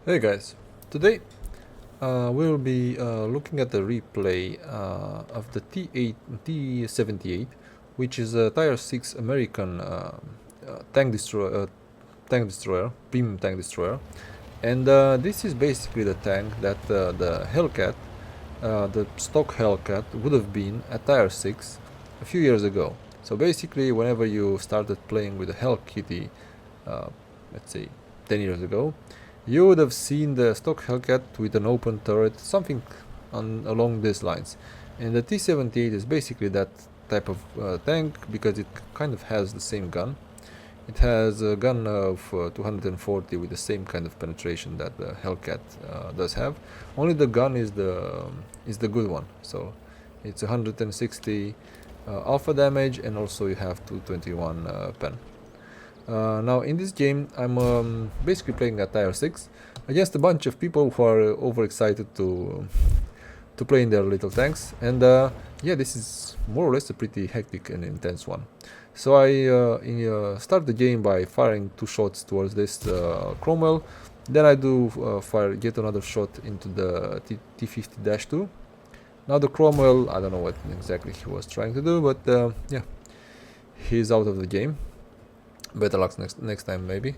Hey guys, today we'll be looking at the replay of the T8 T78, which is a Tier 6 American tank destroyer, premium tank destroyer, and this is basically the tank that the Hellcat, the stock Hellcat, would have been at Tier 6 a few years ago. So basically, whenever you started playing with the Hell Kitty, uh, let's say 10 years ago, you would have seen the stock Hellcat with an open turret, something along these lines. And the T78 is basically that type of tank because it kind of has the same gun. It has a gun of 240 with the same kind of penetration that the Hellcat does have. Only the gun is the good one. So it's 160 alpha damage, and also you have 221 pen. Now in this game I'm basically playing at tier 6 against a bunch of people who are overexcited to play in their little tanks, and yeah, this is more or less a pretty hectic and intense one. So I start the game by firing 2 shots towards this Cromwell, then I do fire yet another shot into the T50-2. Now the Cromwell, I don't know what exactly he was trying to do, but yeah, he's out of the game. Better luck next time maybe.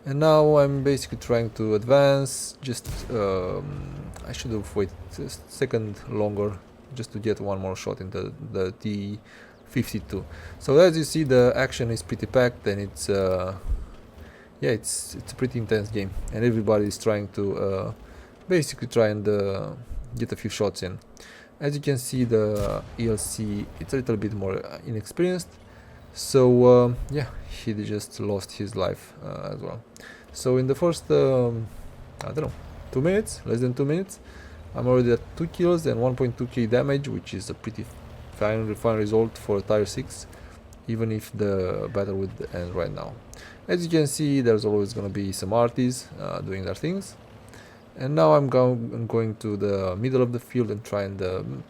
And now I'm basically trying to advance. Just I should have waited a second longer just to get one more shot in the T52. So as you see, the action is pretty packed, and it's yeah, it's a pretty intense game, and everybody is trying to basically try and get a few shots in. As you can see, the ELC, it's a little bit more inexperienced. So yeah, he just lost his life as well. So in the first, I don't know, 2 minutes, less than 2 minutes, I'm already at 2 kills and 1.2k damage, which is a pretty fine result for tier 6, even if the battle would end right now. As you can see, there's always going to be some arties doing their things. And now I'm going to the middle of the field and try and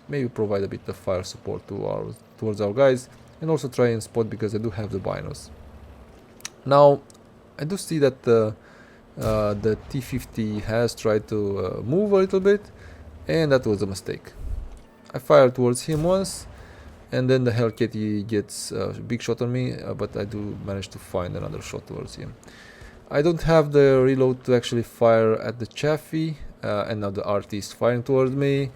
maybe provide a bit of fire support towards our guys, and also try and spot because I do have the binos. Now I do see that the T50 has tried to move a little bit, and that was a mistake. I fired towards him once, and then the Hellcat gets a big shot on me, but I do manage to find another shot towards him. I don't have the reload to actually fire at the Chaffee, and now the RT is firing towards me.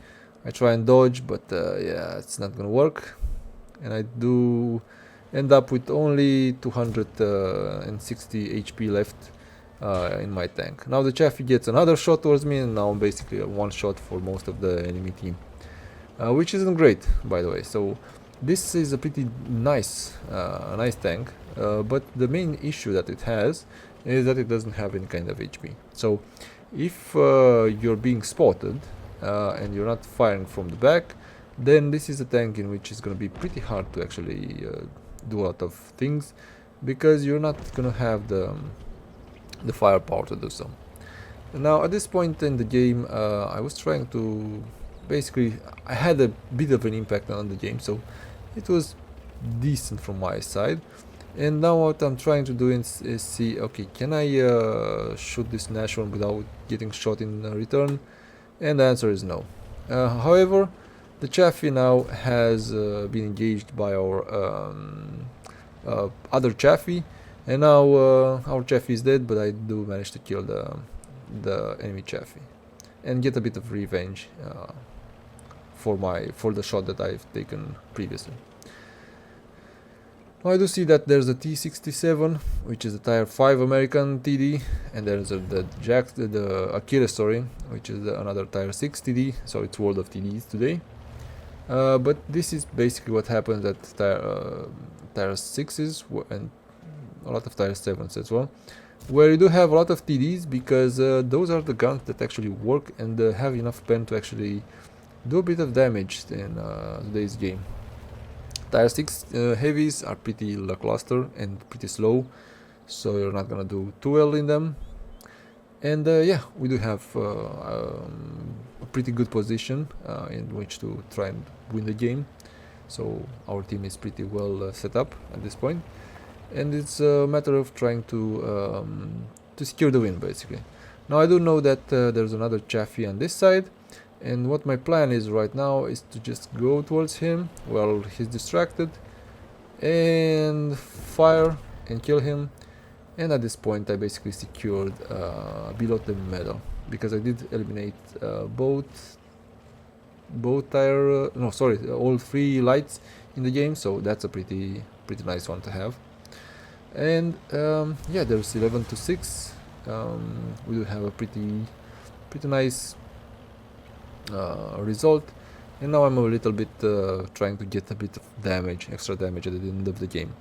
I try and dodge, but yeah, it's not gonna work. And I do end up with only 260 HP left in my tank. Now the Chaffee gets another shot towards me, and now I'm basically a one shot for most of the enemy team, which isn't great, by the way. So this is a pretty nice tank, but the main issue that it has is that it doesn't have any kind of HP. So if you're being spotted and you're not firing from the back, then this is a tank in which it's going to be pretty hard to actually do a lot of things, because you're not going to have the firepower to do so. Now at this point in the game, I was trying to basically, I had a bit of an impact on the game, so it was decent from my side. And now what I'm trying to do is see, okay, can I shoot this Nashorn without getting shot in return? And the answer is no. However, the Chaffee now has been engaged by our other Chaffee, and now our Chaffee is dead, but I do manage to kill the enemy Chaffee and get a bit of revenge for the shot that I've taken previously. Now I do see that there's a T67, which is a tier 5 American TD, and there's the Achilles, sorry, which is another tier 6 TD, so it's World of TDs today. But this is basically what happens at tier 6s and a lot of tier 7s as well, where you do have a lot of TDs, because those are the guns that actually work and have enough pen to actually do a bit of damage in today's game. Tier 6 heavies are pretty lackluster and pretty slow, so you're not gonna do too well in them. And yeah, we do have a pretty good position in which to try and win the game. So our team is pretty well set up at this point, and it's a matter of trying to secure the win, basically. Now I do know that there's another Chaffee on this side, and what my plan is right now is to just go towards him while he's distracted and fire and kill him. And at this point I basically secured below the medal, because I did eliminate both tire no sorry all three lights in the game, so that's a pretty nice one to have. And yeah, there's 11 to 6. We do have a pretty nice result, and now I'm a little bit trying to get a bit of damage, extra damage at the end of the game,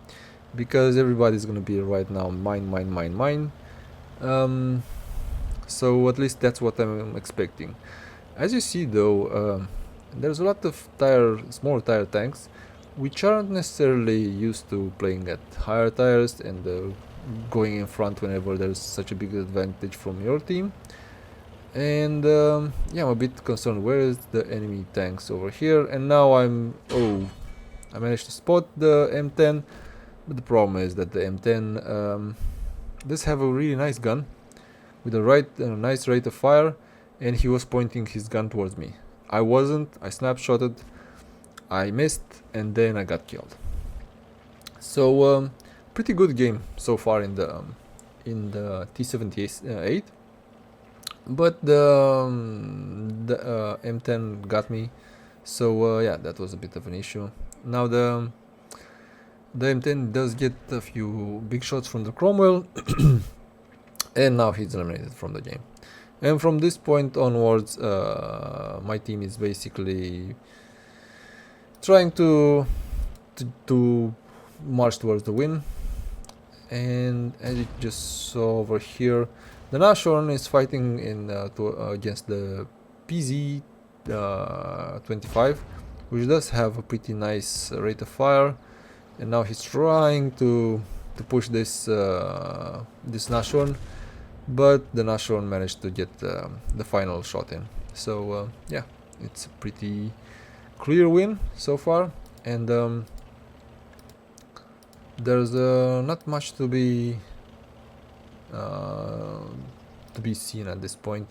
because everybody's gonna be right now mine. So at least that's what I'm expecting. As you see though, there's a lot of small tire tanks which aren't necessarily used to playing at higher tires and going in front whenever there's such a big advantage from your team. And yeah, I'm a bit concerned. Where is the enemy tanks over here? And now I managed to spot the M10, but the problem is that the M10 does have a really nice gun with a nice rate of fire, and he was pointing his gun towards me. I wasn't. I snapshotted, I missed, and then I got killed. So pretty good game so far in the T78, but the M10 got me. So yeah, that was a bit of an issue. Now the M10 does get a few big shots from the Cromwell, and now he's eliminated from the game. And from this point onwards, my team is basically trying to march towards the win. And as you just saw over here, the Nashorn is fighting against the PZ 25, which does have a pretty nice rate of fire. And now he's trying to push this Nashorn, but the Nashorn managed to get the final shot in. So yeah, it's a pretty clear win so far, and there's not much to be seen at this point,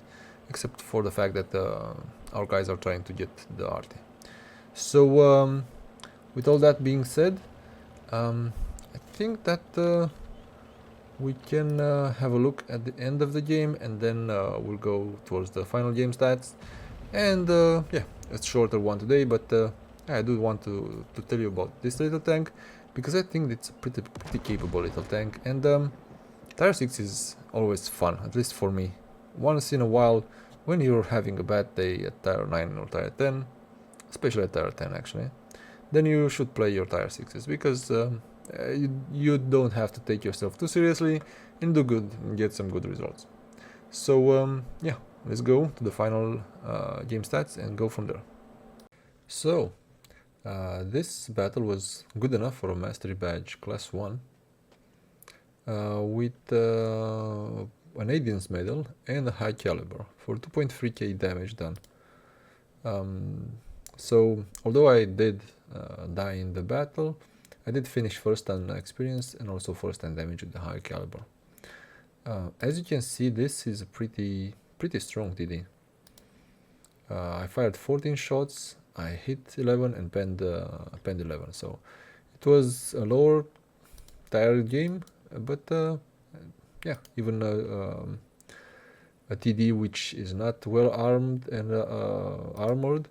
except for the fact that our guys are trying to get the arty. So with all that being said, I think that we can have a look at the end of the game, and then we'll go towards the final game stats. And yeah, it's shorter one today, but I do want to tell you about this little tank, because I think it's a pretty capable little tank. And Tire 6 is always fun, at least for me. Once in a while, when you're having a bad day at Tire 9 or Tire 10, especially at Tire 10 actually, then you should play your Tire 6s, because you don't have to take yourself too seriously and do good and get some good results. So yeah, let's go to the final game stats and go from there. So this battle was good enough for a mastery badge class 1 with an Adian's medal and a high caliber for 2.3k damage done. So although I did die in the battle, I did finish first on experience and also first on damage with the high caliber. As you can see, this is a pretty strong TD. I fired 14 shots, I hit 11 and penned 11, so it was a lower tire game, but yeah, even a TD which is not well armed and armored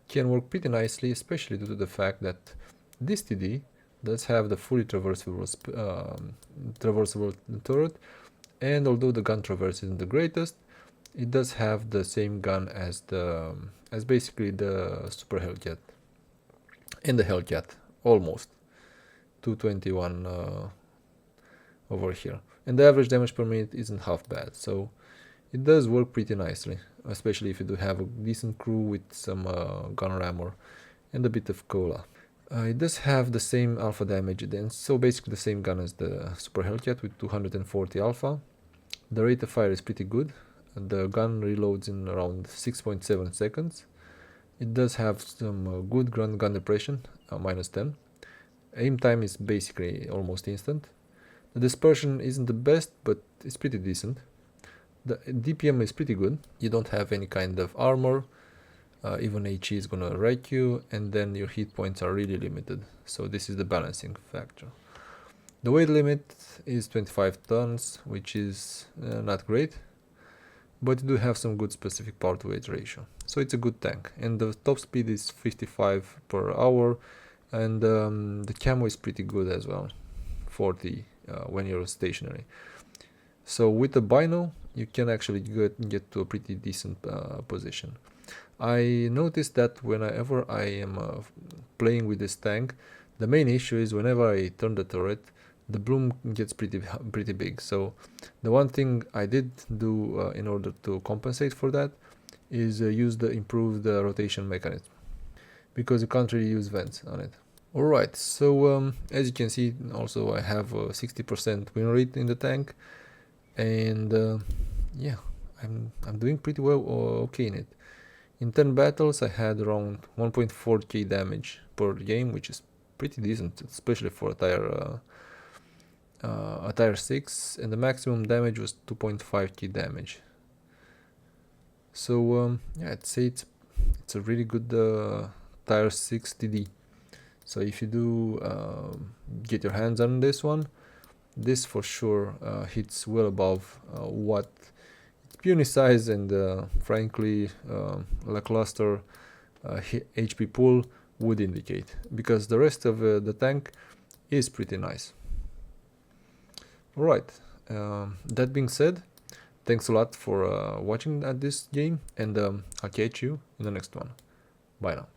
can work pretty nicely, especially due to the fact that this TD does have the fully traversable turret, and although the gun traverse isn't the greatest, it does have the same gun as basically the Super Hellcat and the Hellcat, almost 221 over here, and the average damage per minute isn't half bad, so it does work pretty nicely, especially if you do have a decent crew with some gunner armor and a bit of cola. It does have the same alpha damage, then, so basically the same gun as the Super Hellcat with 240 alpha. The rate of fire is pretty good. The gun reloads in around 6.7 seconds. It does have some good gun depression, -10. Aim time is basically almost instant. The dispersion isn't the best, but it's pretty decent. The DPM is pretty good. You don't have any kind of armor, even HE is gonna wreck you, and then your hit points are really limited. So this is the balancing factor. The weight limit is 25 tons, which is not great, but you do have some good specific power to weight ratio. So it's a good tank, and the top speed is 55 per hour, and the camo is pretty good as well, 40 when you're stationary. So with the bino, you can actually get to a pretty decent position. I noticed that whenever I am playing with this tank, the main issue is whenever I turn the turret, the bloom gets pretty big. So the one thing I did do in order to compensate for that is use the improved rotation mechanism, because you can't really use vents on it. Alright, so as you can see, also I have a 60% win rate in the tank, and yeah, I'm doing pretty well, okay in it. In 10 battles I had around 1.4k damage per game, which is pretty decent, especially for a tier 6, and the maximum damage was 2.5k damage. So yeah, I'd say it's a really good tier 6 TD. So if you do get your hands on this one, this for sure hits well above what its puny size and frankly lackluster HP pool would indicate, because the rest of the tank is pretty nice. Alright, that being said, thanks a lot for watching at this game, and I'll catch you in the next one. Bye now.